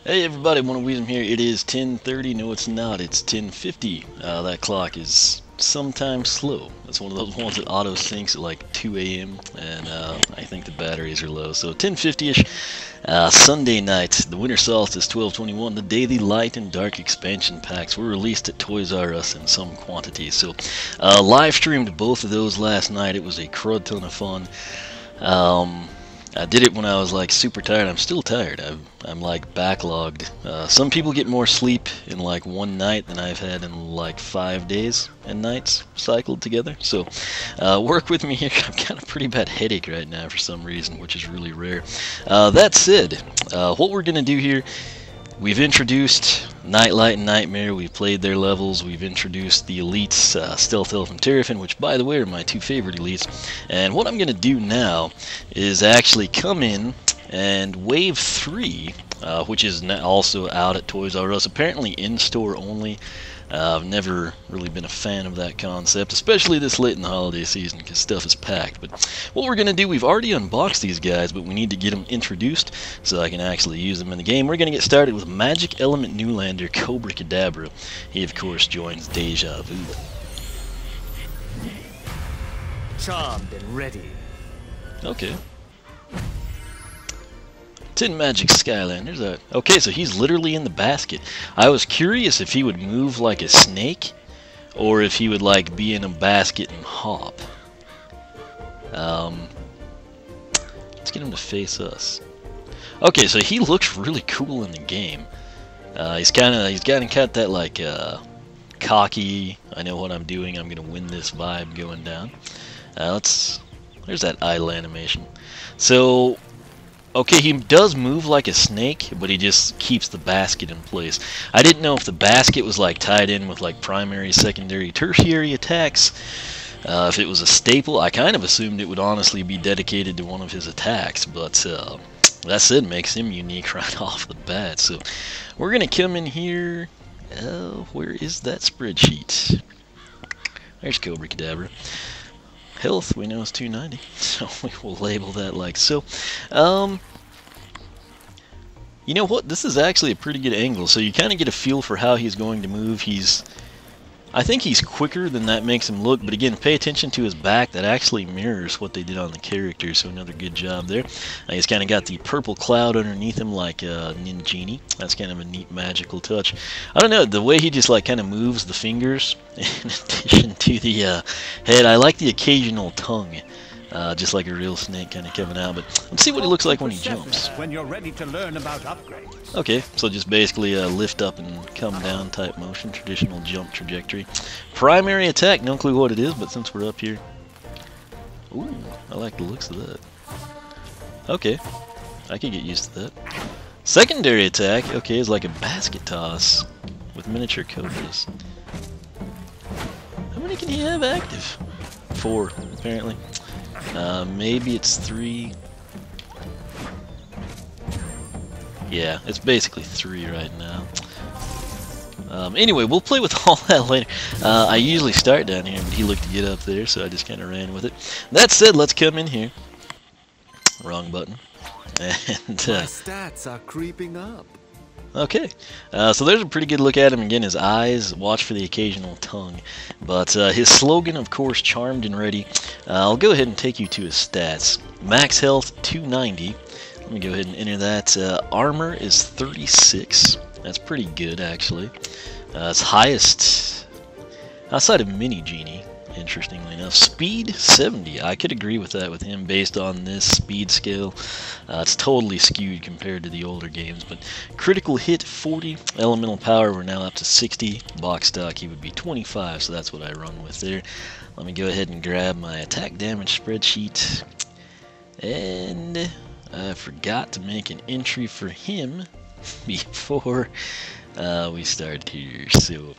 Hey everybody, One of Wisdom here. It is 10:30. No, it's not. It's 10:50. That clock is sometimes slow. It's one of those ones that auto syncs at like 2 a.m. and I think the batteries are low. So 10:50ish, Sunday night, the Winter Solstice 12/21. The daily light and dark expansion packs were released at Toys R Us in some quantities. So live streamed both of those last night. It was a crud ton of fun. I did it when I was like super tired. I'm still tired. I'm like backlogged. Some people get more sleep in like one night than I've had in like 5 days and nights cycled together. So work with me here. I've got a pretty bad headache right now for some reason, which is really rare. That said, what we're going to do here, we've introduced Nightlight and Nightmare. We've played their levels. We've introduced the elites, Stealth Elf and Terrafin, which, by the way, are my two favorite elites. And what I'm going to do now is actually come in and Wave 3, which is also out at Toys R Us, apparently in-store only. I've never really been a fan of that concept, especially this late in the holiday season, because stuff is packed. But what we're going to do, we've already unboxed these guys, but we need to get them introduced so I can actually use them in the game. We're going to get started with Magic Element Newlander, Cobra Cadabra. He, of course, joins Deja Vu. Charmed and ready. Okay. 10 Magic Skylanders. Okay, so he's literally in the basket. I was curious if he would move like a snake, or if he would like be in a basket and hop. Let's get him to face us. Okay, so he looks really cool in the game. He's kind of got that like cocky, I know what I'm doing, I'm gonna win this vibe going down. There's that idle animation. So. Okay, he does move like a snake, but he just keeps the basket in place. I didn't know if the basket was like tied in with like primary, secondary, tertiary attacks. If it was a staple, I kind of assumed it would honestly be dedicated to one of his attacks, but that said, makes him unique right off the bat. So we're going to come in here. Where is that spreadsheet? There's Cobra Cadabra. Health, we know, is 290, so we will label that like so. You know what? This is actually a pretty good angle, so you kind of get a feel for how he's going to move. I think he's quicker than that makes him look, but again, pay attention to his back. That actually mirrors what they did on the character, so another good job there. He's kind of got the purple cloud underneath him like Ninjini. That's kind of a neat magical touch. I don't know, the way he just like kind of moves the fingers in addition to the head. I like the occasional tongue. Just like a real snake kind of coming out, but let's see what he looks like when he jumps. When you're ready to learn about upgrades. Okay, so just basically a lift up and come down type motion, traditional jump trajectory. Primary attack, no clue what it is, but since we're up here, ooh, I like the looks of that. Okay, I could get used to that. Secondary attack, okay, is like a basket toss with miniature cobras. How many can he have active? 4, apparently. Maybe it's 3. Yeah, it's basically 3 right now. Anyway, we'll play with all that later. I usually start down here, but he looked to get up there, so I just kind of ran with it. That said, let's come in here. Wrong button. And my stats are creeping up. Okay, so there's a pretty good look at him. Again, his eyes, watch for the occasional tongue. But his slogan, of course, charmed and ready. I'll go ahead and take you to his stats. Max health, 290. Let me go ahead and enter that. Armor is 36. That's pretty good, actually. It's highest outside of Mini Genie, interestingly enough. Speed, 70. I could agree with that with him based on this speed scale. It's totally skewed compared to the older games, but critical hit, 40. Elemental power, we're now up to 60. Box stock, he would be 25, so that's what I run with there. Let me go ahead and grab my attack damage spreadsheet. And I forgot to make an entry for him before we start here, so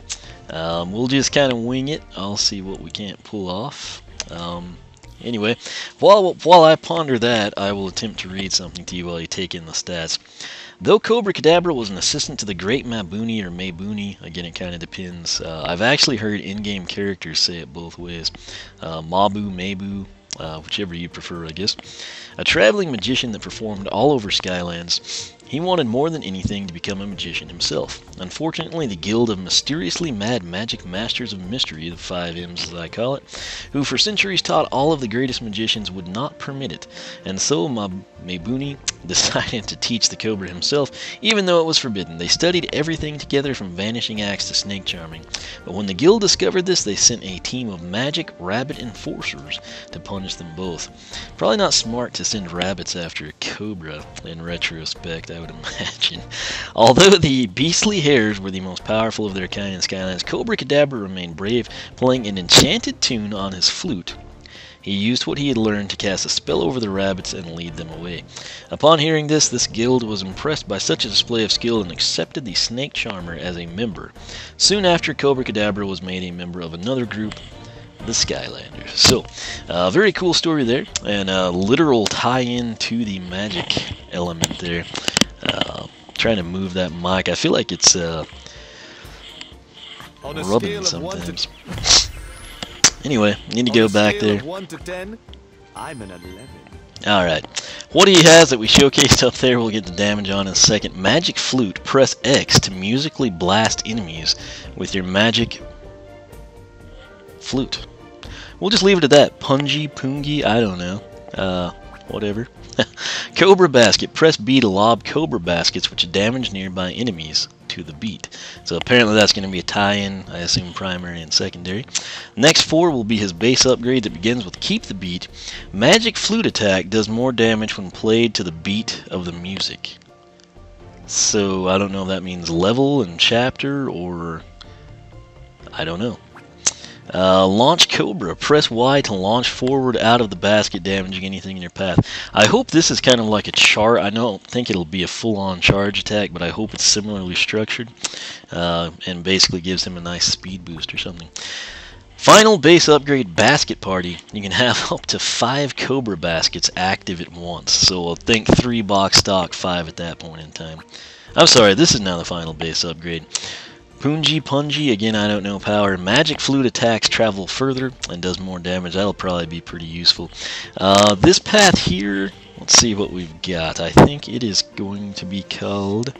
we'll just kind of wing it. I'll see what we can't pull off. Anyway, while I ponder that, I will attempt to read something to you while you take in the stats. Though Cobra Cadabra was an assistant to the Great Mabuni or Mabuni, again it kind of depends. I've actually heard in-game characters say it both ways. Mabu, Mabu, whichever you prefer, I guess. A traveling magician that performed all over Skylands. He wanted more than anything to become a magician himself. Unfortunately, the Guild of Mysteriously Mad Magic Masters of Mystery, the 5 M's as I call it, who for centuries taught all of the greatest magicians, would not permit it, and so Mabuni decided to teach the Cobra himself, even though it was forbidden. They studied everything together from vanishing acts to snake charming, but when the Guild discovered this, they sent a team of magic rabbit enforcers to punish them both. Probably not smart to send rabbits after a Cobra, in retrospect, I would imagine. Although the beastly hares were the most powerful of their kind in Skylanders, Cobra Cadabra remained brave, playing an enchanted tune on his flute. He used what he had learned to cast a spell over the rabbits and lead them away. Upon hearing this guild was impressed by such a display of skill and accepted the Snake Charmer as a member. Soon after, Cobra Cadabra was made a member of another group, the Skylanders. So, very cool story there, and a literal tie-in to the magic element there. Trying to move that mic. I feel like it's rubbing sometimes. Anyway, need to go back there. 1 to 10, I'm an 11. Alright, what he has that we showcased up there, we'll get the damage on in a second. Magic Flute, press X to musically blast enemies with your magic flute. We'll just leave it at that. Pungi, I don't know. Whatever. Cobra Basket, press B to lob Cobra Baskets which damage nearby enemies to the beat. So apparently that's going to be a tie-in, I assume primary and secondary. Next 4 will be his base upgrade that begins with Keep the Beat. Magic Flute attack does more damage when played to the beat of the music. So I don't know if that means level and chapter, or I don't know. Launch Cobra. Press Y to launch forward out of the basket, damaging anything in your path. I hope this is kind of like a charge. I don't think it'll be a full-on charge attack, but I hope it's similarly structured and basically gives him a nice speed boost or something. Final base upgrade, Basket Party. You can have up to 5 Cobra Baskets active at once. So I think 3 box stock, 5 at that point in time. I'm sorry, this is now the final base upgrade. Pungi, again, I don't know power. Magic Flute attacks travel further and does more damage. That'll probably be pretty useful. This path here, let's see what we've got. I think it is going to be called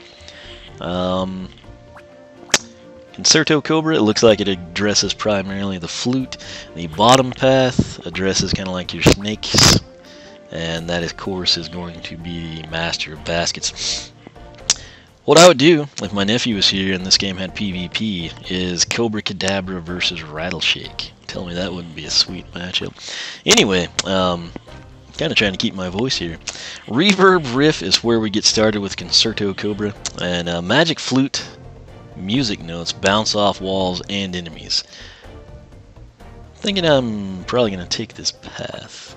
Concerto Cobra. It looks like it addresses primarily the flute. The bottom path addresses kind of like your snakes. And that, of course, is going to be the Master of Baskets. What I would do if my nephew was here and this game had PvP is Cobra Cadabra versus Rattleshake. Tell me that wouldn't be a sweet matchup. Anyway, kind of trying to keep my voice here. Reverb Riff is where we get started with Concerto Cobra. And Magic Flute music notes bounce off walls and enemies. Thinking I'm probably going to take this path.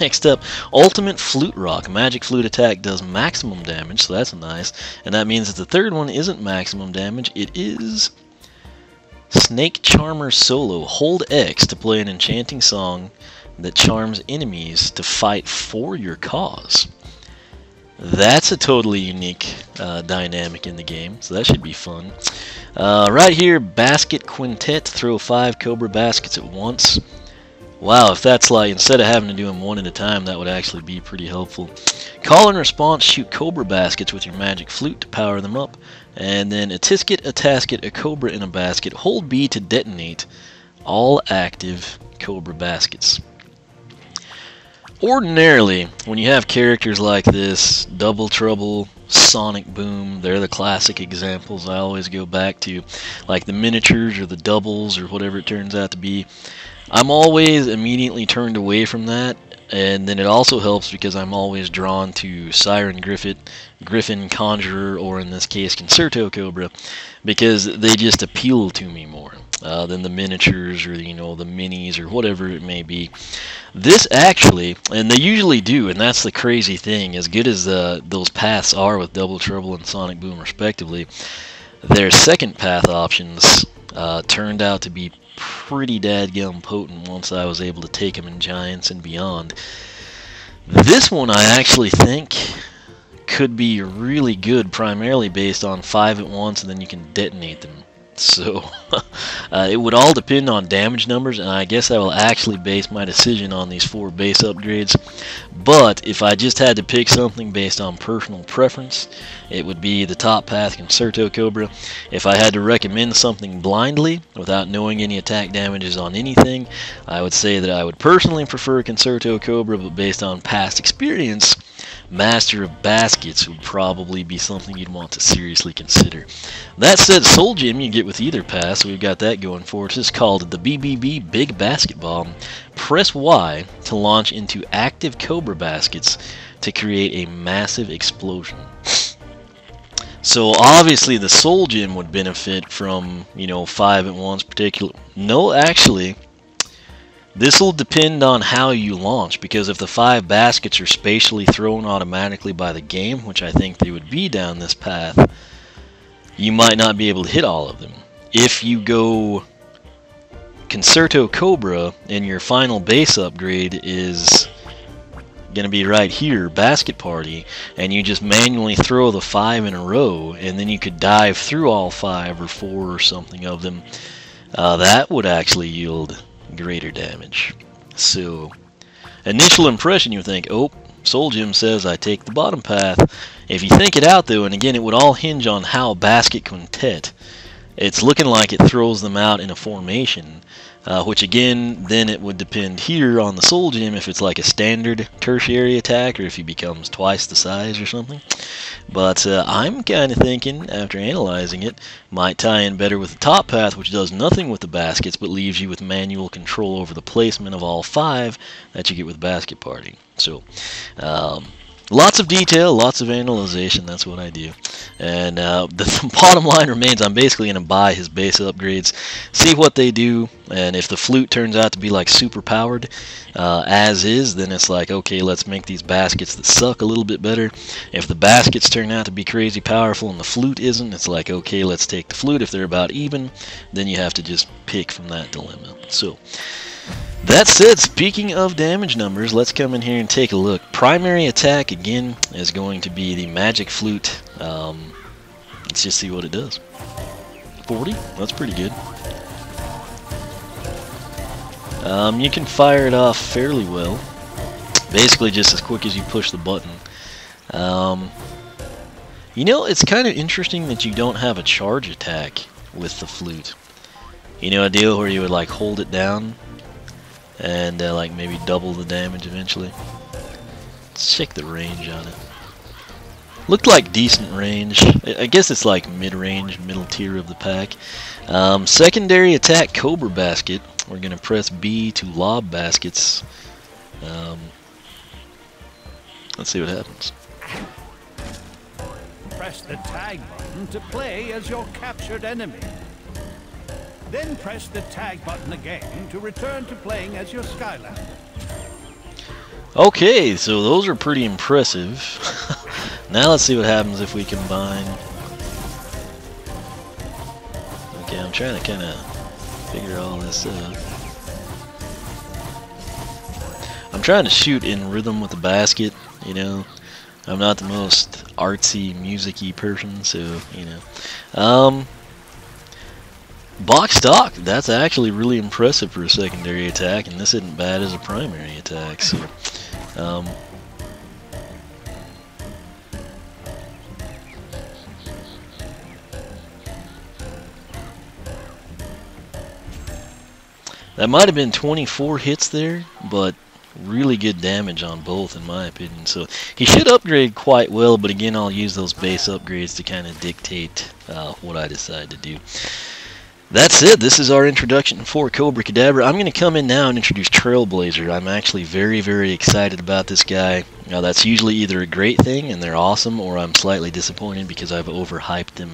Next up, Ultimate Flute Rock. Magic Flute attack does maximum damage, so that's nice. And that means that the third one isn't maximum damage. It is Snake Charmer Solo. Hold X to play an enchanting song that charms enemies to fight for your cause. That's a totally unique dynamic in the game, so that should be fun. Right here, Basket Quintet. Throw 5 Cobra Baskets at once. Wow, if that's like, instead of having to do them one at a time, that would actually be pretty helpful. Call and response, shoot Cobra Baskets with your Magic Flute to power them up. And then a Tisket, a Tasket, a Cobra in a basket. Hold B to detonate all active Cobra Baskets. Ordinarily, when you have characters like this, Double Trouble, Sonic Boom, they're the classic examples I always go back to. Like the miniatures or the doubles or whatever it turns out to be. I'm always immediately turned away from that, and then it also helps because I'm always drawn to Siren Griffin, Conjurer, or in this case Concerto Cobra, because they just appeal to me more than the miniatures or, you know, the minis or whatever it may be. This actually, and they usually do, and that's the crazy thing, as good as those paths are with Double Trouble and Sonic Boom respectively, their second path options turned out to be pretty dadgum potent once I was able to take them in Giants and beyond. This one I actually think could be really good, primarily based on 5 at once, and then you can detonate them. So it would all depend on damage numbers, and I guess I will actually base my decision on these 4 base upgrades. But if I just had to pick something based on personal preference, it would be the top path Concerto Cobra. If I had to recommend something blindly, without knowing any attack damages on anything, I would say that I would personally prefer Concerto Cobra, but based on past experience, Master of Baskets would probably be something you'd want to seriously consider. That said, Soul Gem you get with either pass, so we've got that going for us. It's called the BBB Big Basketball. Press Y to launch into active Cobra Baskets to create a massive explosion. So obviously the Soul Gem would benefit from, 5 at once particular. No, actually, this will depend on how you launch, because if the 5 baskets are spatially thrown automatically by the game, which I think they would be down this path, you might not be able to hit all of them. If you go Concerto Cobra and your final base upgrade is going to be right here, Basket Party, and you just manually throw the 5 in a row, and then you could dive through all 5 or 4 or something of them, that would actually yield greater damage. So, initial impression, you think, oh, Soul Gem says I take the bottom path. If you think it out, though, and again, it would all hinge on how Basket Quintet. It's looking like it throws them out in a formation, which again, then it would depend here on the Soul Gem if it's like a standard tertiary attack or if he becomes twice the size or something. But I'm kind of thinking, after analyzing it, might tie in better with the top path, which does nothing with the baskets but leaves you with manual control over the placement of all 5 that you get with Basket Party. So, lots of detail, lots of analyzation, that's what I do. And the bottom line remains, I'm basically going to buy his base upgrades, see what they do, and if the Flute turns out to be like super powered, as is, then it's like, okay, let's make these baskets that suck a little bit better. If the baskets turn out to be crazy powerful and the Flute isn't, it's like, okay, let's take the Flute. If they're about even, then you have to just pick from that dilemma. So, that said, speaking of damage numbers, let's come in here and take a look. Primary attack, again, is going to be the Magic Flute. Let's just see what it does. 40? That's pretty good. You can fire it off fairly well. Basically just as quick as you push the button. It's kind of interesting that you don't have a charge attack with the Flute. A deal where you would like hold it down and like maybe double the damage eventually. Let's check the range on it. Looked like decent range. I guess it's like mid-range, middle tier of the pack. Secondary attack, Cobra Basket. We're going to press B to lob baskets. Let's see what happens. Press the tag button to play as your captured enemy. Then press the tag button again to return to playing as your Skylander. Okay, so those are pretty impressive. Now let's see what happens if we combine. Okay, I'm trying to kind of figure all this out. I'm trying to shoot in rhythm with the basket, I'm not the most artsy, music-y person, so, Box stock, that's actually really impressive for a secondary attack, and this isn't bad as a primary attack, so, that might have been 24 hits there, but really good damage on both in my opinion. So he should upgrade quite well, but again, I'll use those base upgrades to kind of dictate what I decide to do. That's it. This is our introduction for Cobra Cadabra. I'm going to come in now and introduce Trailblazer. I'm actually very, very excited about this guy. Now, that's usually either a great thing and they're awesome, or I'm slightly disappointed because I've overhyped them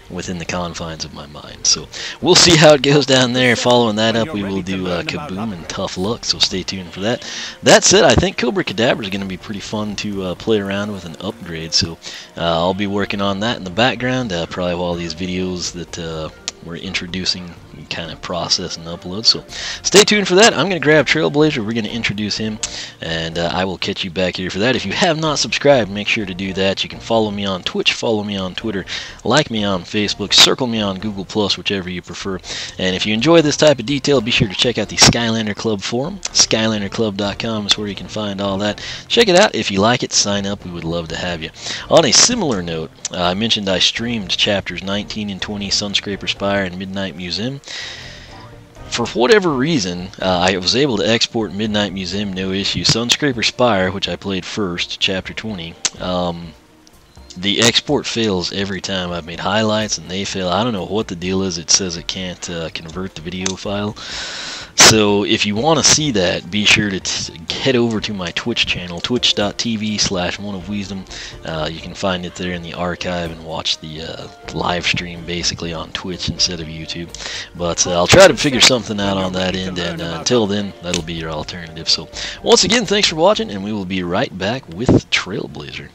within the confines of my mind. So we'll see how it goes down there. Following that up, we will do Kaboom and Tough Luck, so stay tuned for that. That said, I think Cobra Cadabra is going to be pretty fun to play around with and upgrade, so I'll be working on that in the background, probably while these videos that we're introducing kind of process and upload. So stay tuned for that. I'm going to grab Trailblazer. We're going to introduce him, and I will catch you back here for that. If you have not subscribed, make sure to do that. You can follow me on Twitch, follow me on Twitter, like me on Facebook, circle me on Google+, whichever you prefer. And if you enjoy this type of detail, be sure to check out the Skylander Club forum. SkylanderClub.com is where you can find all that. Check it out. If you like it, sign up. We would love to have you. On a similar note, I mentioned I streamed chapters 19 and 20, Sunscraper Spire and Midnight Museum. For whatever reason, I was able to export Midnight Museum no issue. Sunscraper Spire, which I played first, chapter 20, the export fails every time. I've made highlights and they fail. I don't know what the deal is. It says it can't convert the video file. So if you want to see that, be sure to head over to my Twitch channel, twitch.tv/oneofwisdom. You can find it there in the archive and watch the live stream basically on Twitch instead of YouTube. But I'll try to figure something out on that end, and until then, that'll be your alternative. So once again, thanks for watching, and we will be right back with Trailblazer.